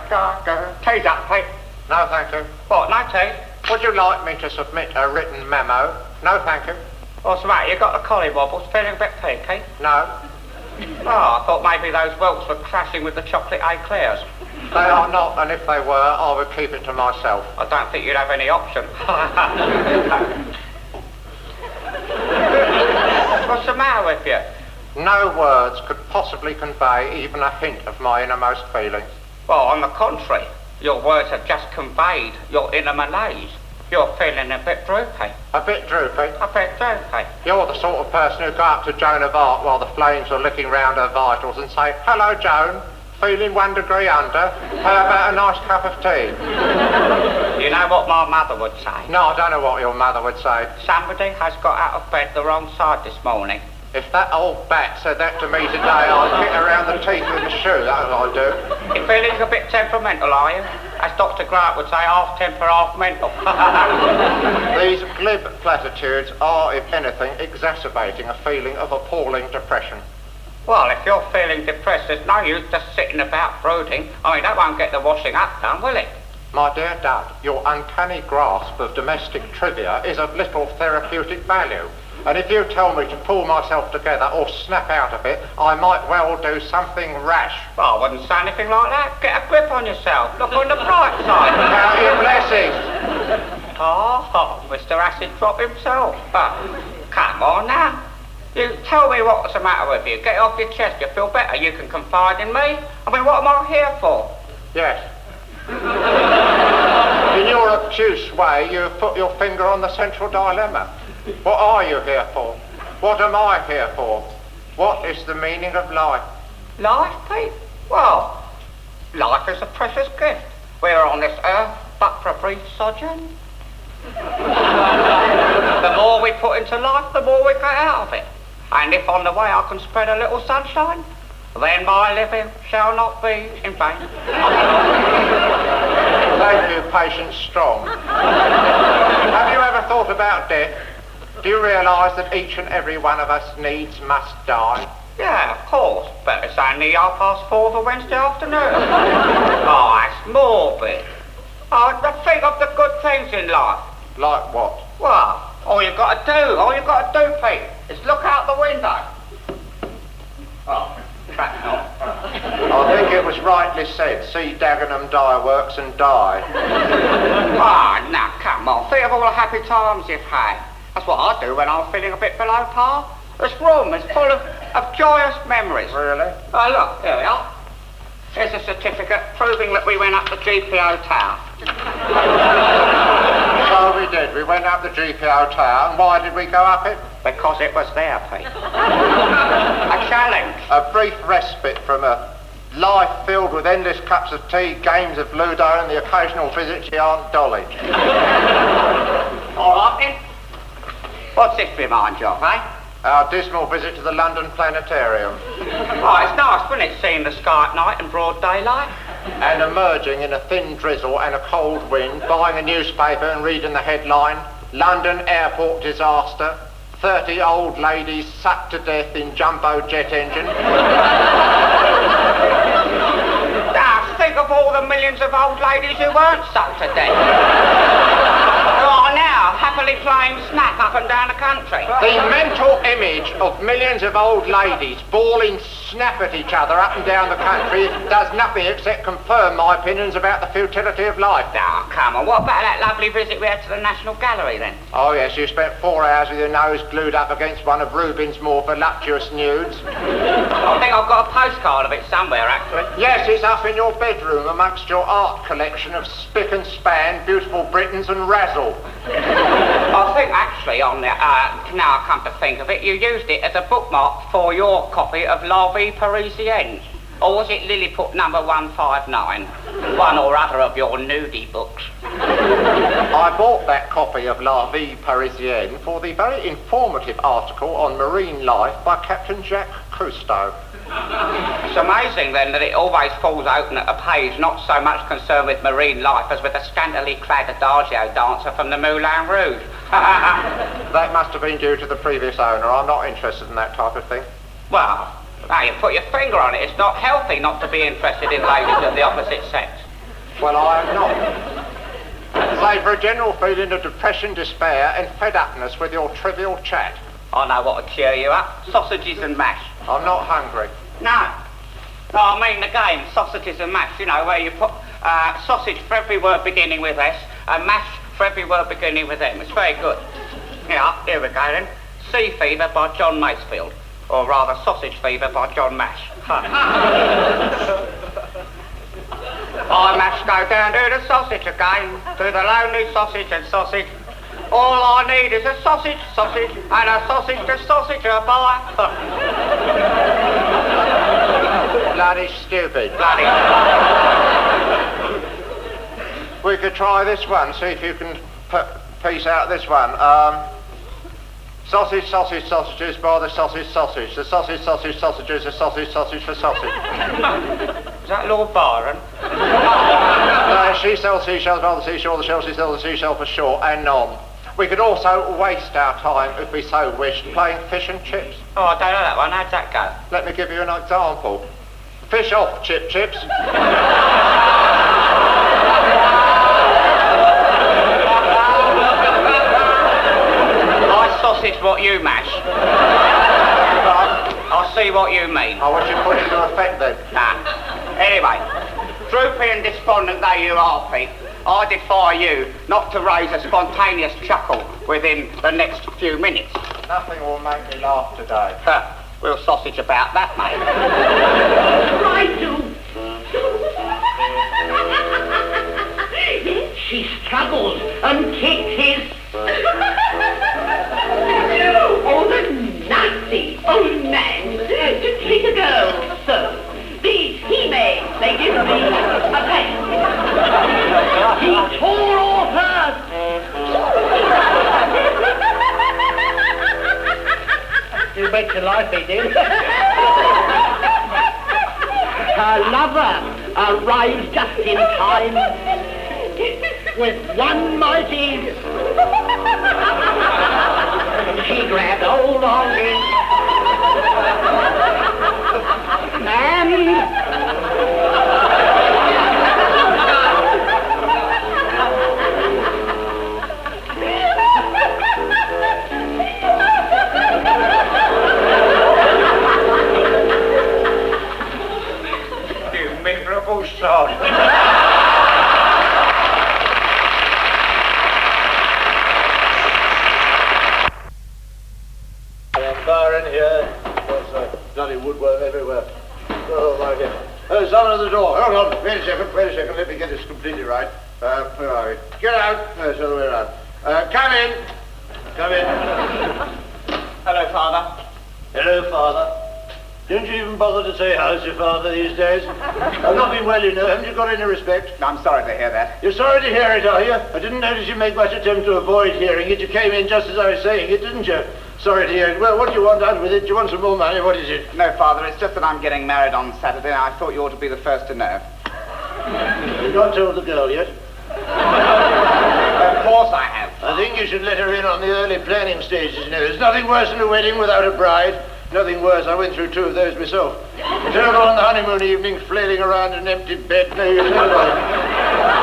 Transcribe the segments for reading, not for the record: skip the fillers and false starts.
Tea's up, Pete. No, thank you. What, no tea? Would you like me to submit a written memo? No, thank you. What's the matter? You got the collywobbles, feeling a bit peaky? No. Oh, I thought maybe those whelks were crashing with the chocolate eclairs. They are not, and if they were, I would keep it to myself. I don't think you'd have any option. What's the matter with you? No words could possibly convey even a hint of my innermost feelings. Well, on the contrary, your words have just conveyed your inner malaise. You're feeling a bit droopy. A bit droopy? A bit droopy. You're the sort of person who'd go up to Joan of Arc while the flames were licking round her vitals and say, "Hello, Joan. Feeling 1 degree under? How about a nice cup of tea?" You know what my mother would say? No, I don't know what your mother would say. Somebody has got out of bed the wrong side this morning. If that old bat said that to me today, I'd hit her around the teeth with a shoe, that's what I'd do. You're feeling a bit temperamental, are you? As Dr. Grant would say, half temper, half mental. These glib platitudes are, if anything, exacerbating a feeling of appalling depression. Well, if you're feeling depressed, there's no use just sitting about brooding. I mean, that won't get the washing up done, will it? My dear Dad, your uncanny grasp of domestic trivia is of little therapeutic value. And if you tell me to pull myself together or snap out of it, I might well do something rash. Well, I wouldn't say anything like that. Get a grip on yourself. Look on the bright side. Count your blessings. Oh, Mr. Acid Drop himself. Come on now. You tell me what's the matter with you. Get it off your chest. You feel better. You can confide in me. I mean, what am I here for? Yes. In your obtuse way, you've put your finger on the central dilemma. What are you here for? What am I here for? What is the meaning of life? Life, Pete? Well, life is a precious gift. We're on this earth but for a brief sojourn. The more we put into life, the more we get out of it. And if on the way I can spread a little sunshine, then my living shall not be in vain. Thank you, Patience Strong. Have you ever thought about death? Do you realise that each and every one of us needs must die? Yeah, of course, but it's only 4:30 of a Wednesday afternoon. Oh, it's morbid. Oh, think of the good things in life. Like what? Well, all you've got to do, Pete, is look out the window. Oh, perhaps not. I think it was rightly said, see Dagenham Dye Works and die. Ah, now, come on, think of all the happy times you've had. That's what I do when I'm feeling a bit below par. This room is full of joyous memories. Really? Oh, look, here we are. Here's a certificate proving that we went up the GPO tower. So we did. We went up the GPO tower, and why did we go up it? Because it was there, Pete. A challenge. A brief respite from a life filled with endless cups of tea, games of Ludo, and the occasional visit to Aunt Dolly. All right, then. What's this remind you of, eh? Our dismal visit to the London Planetarium. Oh, it's nice, wasn't it, seeing the sky at night in broad daylight? And emerging in a thin drizzle and a cold wind, buying a newspaper and reading the headline, London Airport Disaster, 30 old ladies sucked to death in jumbo jet engine. Now, think of all the millions of old ladies who weren't sucked to death. Who are now happily playing snap up and down the country. The mental image of millions of old ladies bawling snap at each other up and down the country does nothing except confirm my opinions about the futility of life. Oh, come on, what about that lovely visit we had to the National Gallery then? Oh yes, you spent 4 hours with your nose glued up against one of Rubens' more voluptuous nudes. I think I've got a postcard of it somewhere, actually. Yes, it's up in your bedroom amongst your art collection of spick and span, beautiful Britons and razzle. I think actually on the, now I come to think of it, you used it as a bookmark for your copy of La Vie Parisienne. Or was it Lilliput number 159? One or other of your nudie books. I bought that copy of La Vie Parisienne for the very informative article on marine life by Captain Jacques Cousteau. It's amazing then that it always falls open at a page not so much concerned with marine life as with a scantily clad adagio dancer from the Moulin Rouge. That must have been due to the previous owner. I'm not interested in that type of thing. Well, now you put your finger on it. It's not healthy not to be interested in ladies of the opposite sex. Well, I am not. Say, for a general feeling of depression, despair and fed-upness with your trivial chat. I know what will cheer you up. Sausages and mash. I'm not hungry. No. No, I mean the game, sausages and mash, you know, where you put sausage for every word beginning with S and mash for every word beginning with M. It's very good. Yeah, here we go then. Sea Fever by John Masefield. Or rather, Sausage Fever by John Mash. I must go down to the sausage again, to the lonely sausage and sausage. All I need is a sausage, and a sausage to sausage by. Bloody stupid. Bloody. We could try this one, see if you can piece out this one. Sausage, sausage, sausages by the sausage, sausage. The sausage, sausage, sausages, the sausage, sausage for sausage. Is that Lord Byron? She sells seashells by the seashore, the shell she sells the seashell for shore, and none. We could also waste our time, if we so wished, playing fish and chips. Oh, I don't know that one. How'd that go? Let me give you an example. Fish off, chip chips. I sausage what you mash. I see what you mean. I want you to put it into effect then. Nah. Anyway, droopy and despondent though you are, Pete, I defy you not to raise a spontaneous chuckle within the next few minutes. Nothing will make me laugh today. We'll sausage about that, mate. Right, do. She struggled and kicked his... Oh, the nasty old man to treat a girl so. These he-mades, they give me a pain. He tore off her... You bet your life he did. Her lover arrived just in time with one mighty... She grabbed hold of him and... You miserable sod. Byron here. There's bloody woodworm everywhere. Oh, my God. There's someone at the door. Hold on. Wait a second. Let me get this completely right. Where are we? Get out. No, it's the other way around. Come in. Hello, Father. Hello, Father. Don't you even bother to say how's your father these days? I've not been well, you know. Haven't you got any respect? I'm sorry to hear that. You're sorry to hear it, are you? I didn't notice you make much attempt to avoid hearing it. You came in just as I was saying it, didn't you? Sorry to hear it. Well, what do you want out with it? Do you want some more money? What is it? No, Father, it's just that I'm getting married on Saturday, and I thought you ought to be the first to know. You've not told the girl yet? Of course I have. I think you should let her in on the early planning stages, you know. There's nothing worse than a wedding without a bride. Nothing worse. I went through 2 of those myself. Terrible on the honeymoon evening, flailing around in an empty bed. No, you know.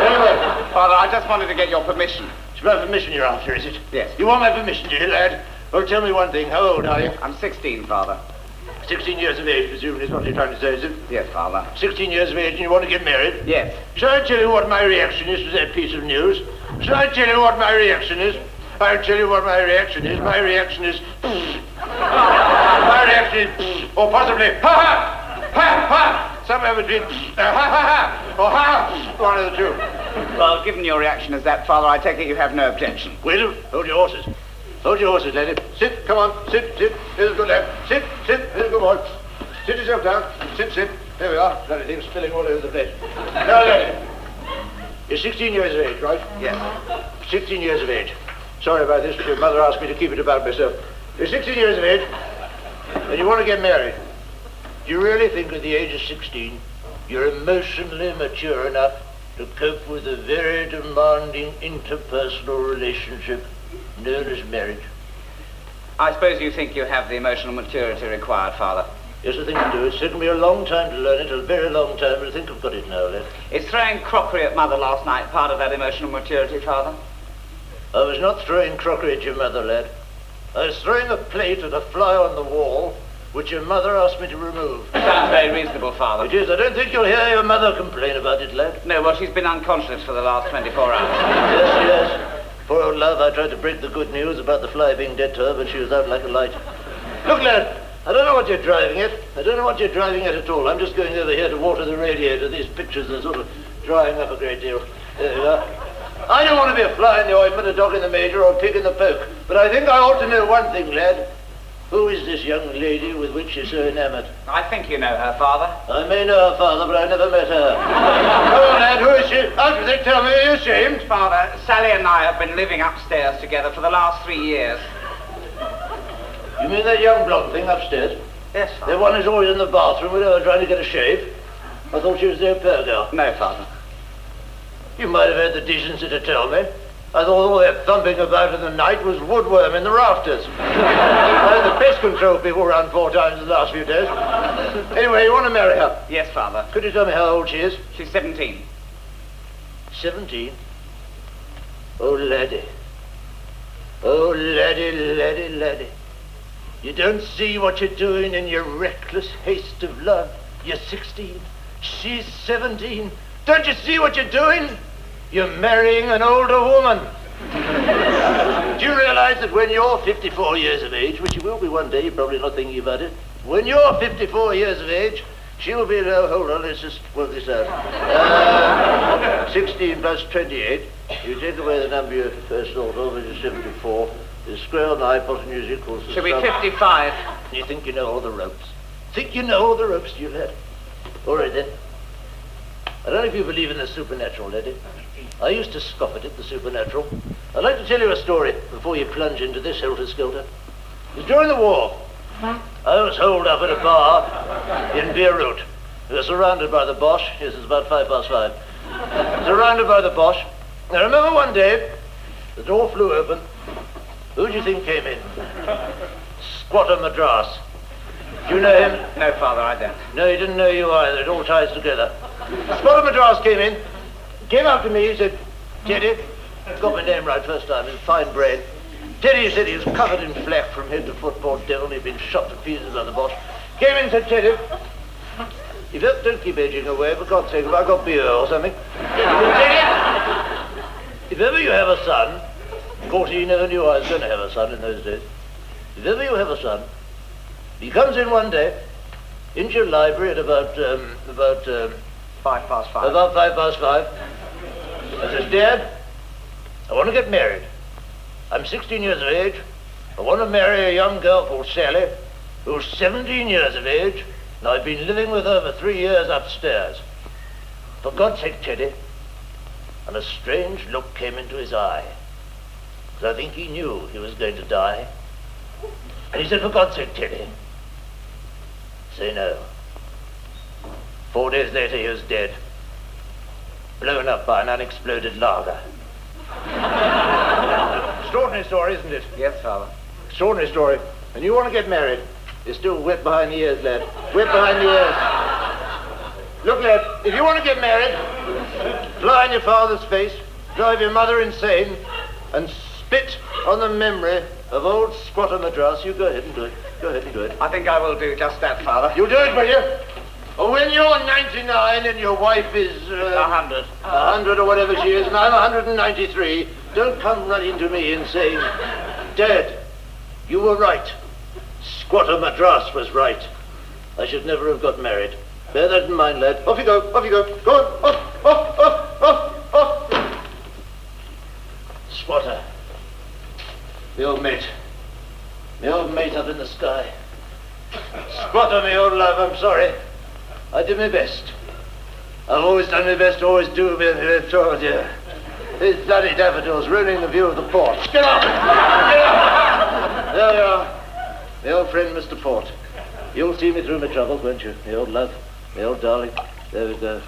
Anyway. Father, I just wanted to get your permission. It's my permission you're after, is it? Yes. You want my permission, do you, lad? Well, tell me one thing. How old are you? I'm 16, Father. 16 years of age, presumably, is what you're trying to say, is it? Yes, Father. 16 years of age and you want to get married? Yes. Shall I tell you what my reaction is to that piece of news? Shall I tell you what my reaction is? I'll tell you what my reaction is. My reaction is... My reaction is... Or possibly... Ha ha! Ha ha! Somewhere between... Ha ha ha! Or ha! One of the two. Well, given your reaction as that, Father, I take it you have no objection. Wait a... Hold your horses. Hold your horses, lady. Sit, come on. Sit. Here's a good lad. Sit. Here's a good boy. Sit yourself down. Sit. There we are. Bloody thing's spilling all over the place. Now, lady. You're 16 years of age, right? Yes. 16 years of age. Sorry about this, but your mother asked me to keep it about myself. You're 16 years of age, and you want to get married. Do you really think at the age of 16 you're emotionally mature enough to cope with a very demanding interpersonal relationship known as marriage? I suppose you think you have the emotional maturity required, Father. Yes, I think I do. It's taken me a long time to learn it, a very long time, but I think I've got it now, lad. Is throwing crockery at Mother last night part of that emotional maturity, Father? I was not throwing crockery at your mother, lad. I was throwing a plate at a fly on the wall, which your mother asked me to remove. Sounds very reasonable, Father. It is. I don't think you'll hear your mother complain about it, lad. No, well, she's been unconscious for the last 24 hours. Yes, yes. Poor old love, I tried to break the good news about the fly being dead to her, but she was out like a light. Look, lad, I don't know what you're driving at. I don't know what you're driving at all. I'm just going over here to water the radiator. These pictures are sort of drying up a great deal. There you are. I don't want to be a fly in the ointment, a dog in the manger, or a pig in the poke. But I think I ought to know one thing, lad. Who is this young lady with which you're so enamored? I think you know her, Father. I may know her father, but I never met her. Oh, lad, who is she? After they tell me, are you ashamed? Father, Sally and I have been living upstairs together for the last 3 years. You mean that young blonde thing upstairs? Yes, Father. The one who's always in the bathroom with her trying to get a shave? I thought she was the au pair girl. No, Father. You might have had the decency to tell me. I thought all that thumping about in the night was woodworm in the rafters. I had the pest control people around 4 times in the last few days. Anyway, you want to marry her? Yes, Father. Could you tell me how old she is? She's 17. 17? Oh, laddie. Oh, laddie, laddie, laddie. You don't see what you're doing in your reckless haste of love. You're 16. She's 17. Don't you see what you're doing? You're marrying an older woman. Do you realize that when you're 54 years of age, which you will be one day, you're probably not thinking about it, when you're 54 years of age, she'll be, hold on, let's just work this out. 16 plus 28. You take away the number you first thought of, which is 74. The square on the hypotenuse equals the She'll be sum. 55. You think you know all the ropes? Think you know all the ropes, you lad? All right, then. I don't know if you believe in the supernatural, laddie. I used to scoff at it, the supernatural. I'd like to tell you a story before you plunge into this helter-skelter. It was during the war. I was holed up at a bar in Beirut. We were surrounded by the Boche. Yes, it's about 5:05. Surrounded by the Boche. I remember one day, the door flew open. Who do you think came in? Squatter Madras. Do you know him? No, Father, I don't. No, he didn't know you either. It all ties together. Squatter Madras came in, came up to me, he said, Teddy, got my name right first time, he's a fine brain. Teddy, he said, he was covered in flak from head to foot, poor devil, he'd been shot to pieces by the Boche. Came in and said, Teddy, if you don't keep edging away, for God's sake, have I got beer or something? Teddy, if ever you have a son, of course he never knew I was going to have a son in those days. If ever you have a son, he comes in one day, into your library at about 5 past 5. About 5:05. I says, Dad, I want to get married. I'm 16 years of age. I want to marry a young girl called Sally, who's 17 years of age, and I've been living with her for 3 years upstairs. For God's sake, Teddy. And a strange look came into his eye, because I think he knew he was going to die. And he said, for God's sake, Teddy, say no. 4 days later, he was dead, blown up by an unexploded lager. Extraordinary story, isn't it? Yes, Father. Extraordinary story. And you want to get married, you're still wet behind the ears, lad. Wet behind the ears. Look, lad, if you want to get married, fly in your father's face, drive your mother insane, and spit on the memory of old Squatter Madras. You go ahead and do it. Go ahead and do it. I think I will do just that, Father. You'll do it, will you? Or when you're 99 and your wife is... 100. 100 or whatever she is, and I'm 193, don't come running to me and saying, Dad, you were right. Squatter Madras was right. I should never have got married. Bear that in mind, lad. Off you go, off you go. Go on, off, off, off, off, off. Squatter. The old mate. The old mate up in the sky. Squatter, me old love, I'm sorry. I did my best. I've always done my best, always do my best, told you. These bloody daffodils ruining the view of the port. Get up! Get up! There you are. My old friend, Mr. Port. You'll see me through my troubles, won't you? My old love, my old darling. There we go.